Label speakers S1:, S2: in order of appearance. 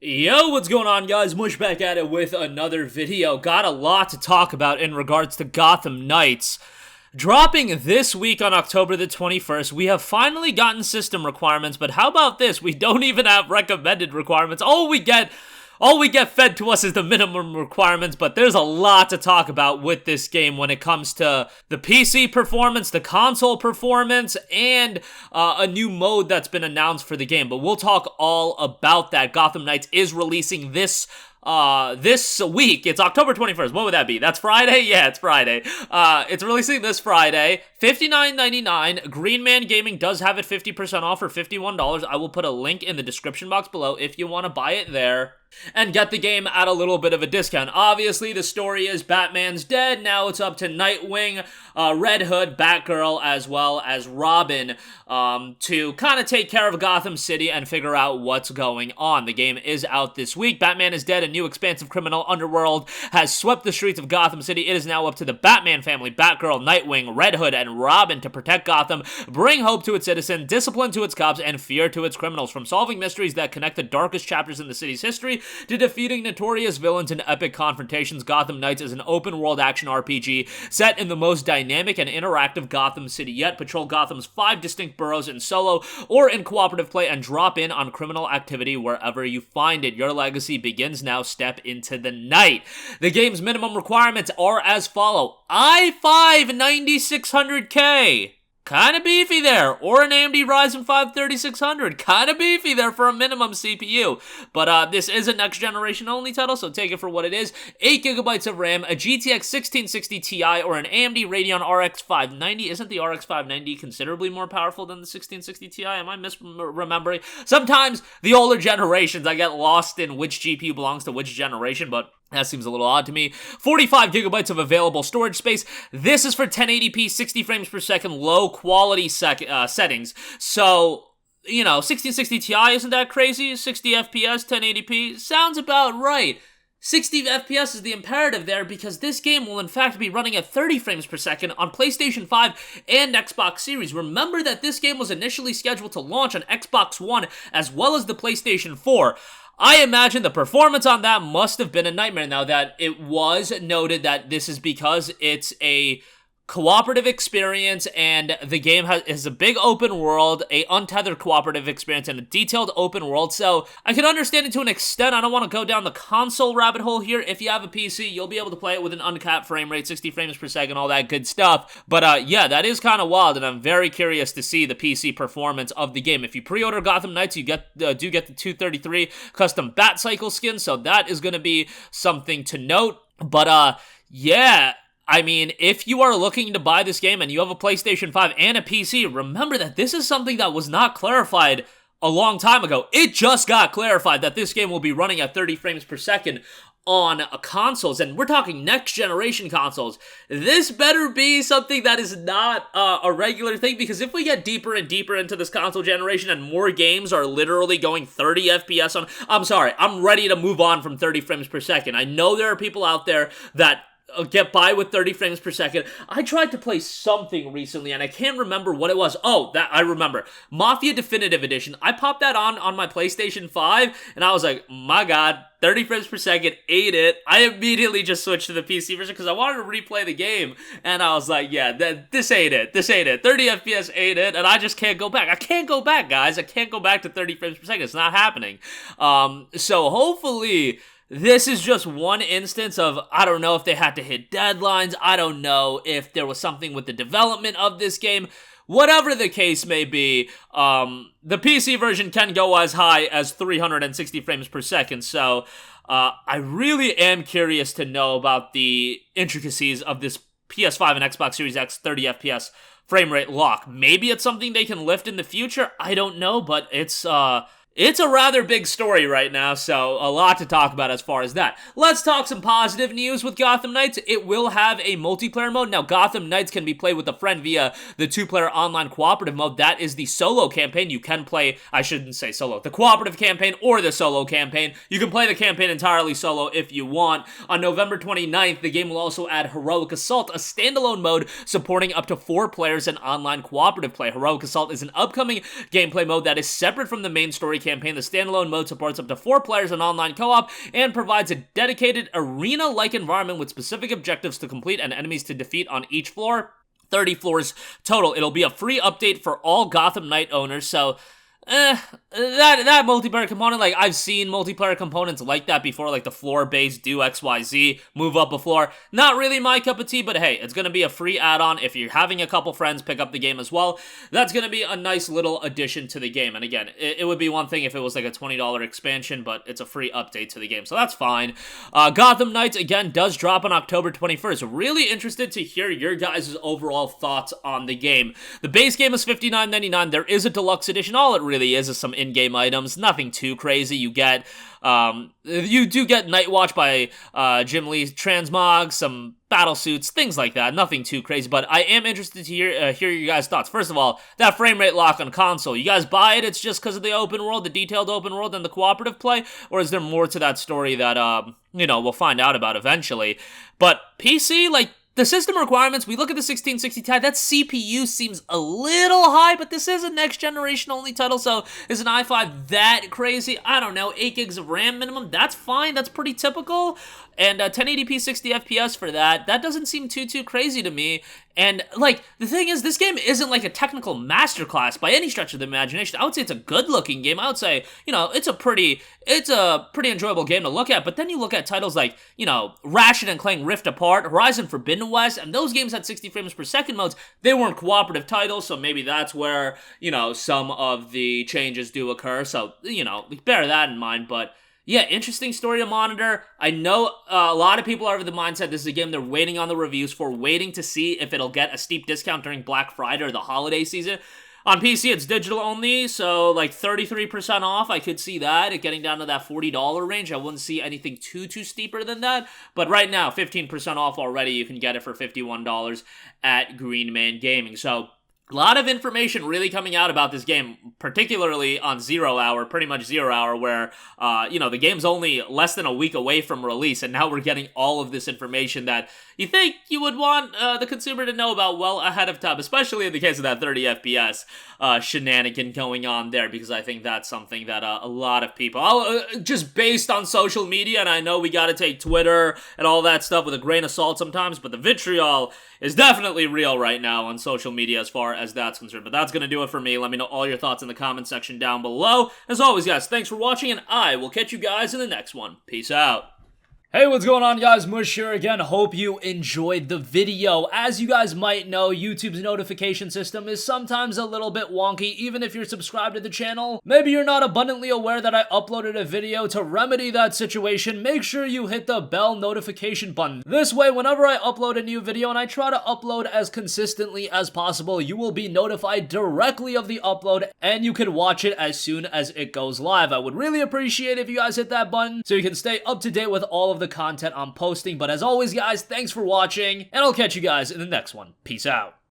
S1: Yo, what's going on, guys? Mush back at it with another video. Got a lot to talk about in regards to Gotham Knights. Dropping this week on October the 21st, we have finally gotten system requirements, but how about this? We don't even have recommended requirements. All we get fed to us is the minimum requirements, but there's a lot to talk about with this game when it comes to the PC performance, the console performance, and a new mode that's been announced for the game. But we'll talk all about that. Gotham Knights is releasing this week. It's October 21st. What would that be? That's Friday? Yeah, it's Friday. It's releasing this Friday. $59.99. Green Man Gaming does have it 50% off for $51. I will put a link in the description box below if you want to buy it there and get the game at a little bit of a discount. Obviously, the story is Batman's dead. Now it's up to Nightwing, Red Hood, Batgirl, as well as Robin to kind of take care of Gotham City and figure out what's going on. The game is out this week. Batman is dead. A new expansive criminal underworld has swept the streets of Gotham City. It is now up to the Batman family, Batgirl, Nightwing, Red Hood, and Robin to protect Gotham, bring hope to its citizens, discipline to its cops, and fear to its criminals. From solving mysteries that connect the darkest chapters in the city's history to defeating notorious villains in epic confrontations, Gotham Knights is an open-world action RPG set in the most dynamic and interactive Gotham City yet. Patrol Gotham's 5 distinct boroughs in solo or in cooperative play and drop in on criminal activity wherever you find it. Your legacy begins now. Step into the night. The game's minimum requirements are as follow. i5 9600K. Kind of beefy there. Or an AMD Ryzen 5 3600. Kind of beefy there for a minimum CPU. But this is a next generation only title, so take it for what it is. 8GB of RAM, a GTX 1660 Ti, or an AMD Radeon RX 590. Isn't the RX 590 considerably more powerful than the 1660 Ti? Am I misremembering? Sometimes the older generations, I get lost in which GPU belongs to which generation, but that seems a little odd to me. 45GB of available storage space. This is for 1080p, 60 frames per second, low quality settings. So, 1660 Ti isn't that crazy? 60 FPS, 1080p, sounds about right. 60 FPS is the imperative there because this game will in fact be running at 30 frames per second on PlayStation 5 and Xbox Series. Remember that this game was initially scheduled to launch on Xbox One as well as the PlayStation 4. I imagine the performance on that must have been a nightmare. Now that it was noted that this is because it's a cooperative experience and the game has a big open world, a untethered cooperative experience, and a detailed open world, so I can understand it to an extent. I don't want to go down the console rabbit hole here. If you have a PC, you'll be able to play it with an uncapped frame rate, 60 frames per second, all that good stuff. But yeah, that is kind of wild, and I'm very curious to see the PC performance of the game. If you pre-order Gotham Knights, you do get the 233 custom Bat Cycle skin, so that is going to be something to note. But yeah, I mean, if you are looking to buy this game and you have a PlayStation 5 and a PC, remember that this is something that was not clarified a long time ago. It just got clarified that this game will be running at 30 frames per second on consoles, and we're talking next generation consoles. This better be something that is not a regular thing, because if we get deeper and deeper into this console generation and more games are literally going 30 FPS on, I'm sorry, I'm ready to move on from 30 frames per second. I know there are people out there that get by with 30 frames per second. I tried to play something recently, and I can't remember what it was. Oh, that I remember. Mafia Definitive Edition. I popped that on my PlayStation 5, and I was like, my god, 30 frames per second, ate it. I immediately just switched to the PC version because I wanted to replay the game, and I was like, yeah, this ain't it. 30 FPS ate it, and I just can't go back. I can't go back, guys. I can't go back to 30 frames per second. It's not happening. So hopefully this is just one instance of, I don't know if they had to hit deadlines. I don't know if there was something with the development of this game. Whatever the case may be, the PC version can go as high as 360 frames per second. So I really am curious to know about the intricacies of this PS5 and Xbox Series X 30 FPS frame rate lock. Maybe it's something they can lift in the future. I don't know, but it's a rather big story right now, so a lot to talk about as far as that. Let's talk some positive news with Gotham Knights. It will have a multiplayer mode. Now, Gotham Knights can be played with a friend via the 2-player online cooperative mode. That is the solo campaign. You can play, I shouldn't say solo, the cooperative campaign or the solo campaign. You can play the campaign entirely solo if you want. On November 29th, the game will also add Heroic Assault, a standalone mode supporting up to 4 players in online cooperative play. Heroic Assault is an upcoming gameplay mode that is separate from the main story campaign. The standalone mode supports up to 4 players in online co-op and provides a dedicated arena-like environment with specific objectives to complete and enemies to defeat on each floor. 30 floors total. It'll be a free update for all Gotham Knight owners, so that multiplayer component, like, I've seen multiplayer components like that before, like the floor-based do XYZ, move up a floor. Not really my cup of tea, but hey, it's gonna be a free add-on. If you're having a couple friends pick up the game as well, that's gonna be a nice little addition to the game. And again, it would be one thing if it was like a $20 expansion, but it's a free update to the game, so that's fine. Gotham Knights, again, does drop on October 21st. Really interested to hear your guys' overall thoughts on the game. The base game is $59.99. There is a deluxe edition. All it really is some in-game items, nothing too crazy. You do get Night Watch by Jim Lee's Transmog, some battle suits, things like that. Nothing too crazy, but I am interested to hear your guys' thoughts. First of all, that frame rate lock on console, you guys buy it? It's just because of the open world, the detailed open world, and the cooperative play, or is there more to that story that we'll find out about eventually? But PC, like, the system requirements, we look at the 1660 Ti, that CPU seems a little high, but this is a next generation only title, so is an i5 that crazy? I don't know, 8 gigs of RAM minimum, that's fine, that's pretty typical, and 1080p 60 FPS for that doesn't seem too crazy to me. And, like, the thing is, this game isn't like a technical masterclass by any stretch of the imagination. I would say it's a good-looking game. I would say, it's a pretty enjoyable game to look at. But then you look at titles like, Ratchet and Clank Rift Apart, Horizon Forbidden West, and those games had 60 frames per second modes. They weren't cooperative titles, so maybe that's where, some of the changes do occur. So, bear that in mind, but yeah, interesting story to monitor. I know a lot of people are of the mindset this is a game they're waiting on the reviews for, waiting to see if it'll get a steep discount during Black Friday or the holiday season. On PC, it's digital only, so like 33% off. I could see that, it getting down to that $40 range. I wouldn't see anything too steeper than that. But right now, 15% off already. You can get it for $51 at Green Man Gaming. So a lot of information really coming out about this game, particularly on 0 Hour, pretty much 0 Hour, where, the game's only less than a week away from release, and now we're getting all of this information that you think you would want the consumer to know about well ahead of time, especially in the case of that 30 FPS shenanigan going on there, because I think that's something that a lot of people, just based on social media, and I know we gotta take Twitter and all that stuff with a grain of salt sometimes, but the vitriol is definitely real right now on social media as far as that's concerned. But that's gonna do it for me. Let me know all your thoughts in the comment section down below. As always, guys, thanks for watching, and I will catch you guys in the next one. Peace out. Hey, what's going on, guys? Mush here again. Hope you enjoyed the video. As you guys might know, YouTube's notification system is sometimes a little bit wonky, even if you're subscribed to the channel. Maybe you're not abundantly aware that I uploaded a video. To remedy that situation, make sure you hit the bell notification button. This way, whenever I upload a new video, and I try to upload as consistently as possible, you will be notified directly of the upload, and you can watch it as soon as it goes live. I would really appreciate if you guys hit that button so you can stay up to date with all of the content I'm posting. But as always, guys, thanks for watching, and I'll catch you guys in the next one. Peace out.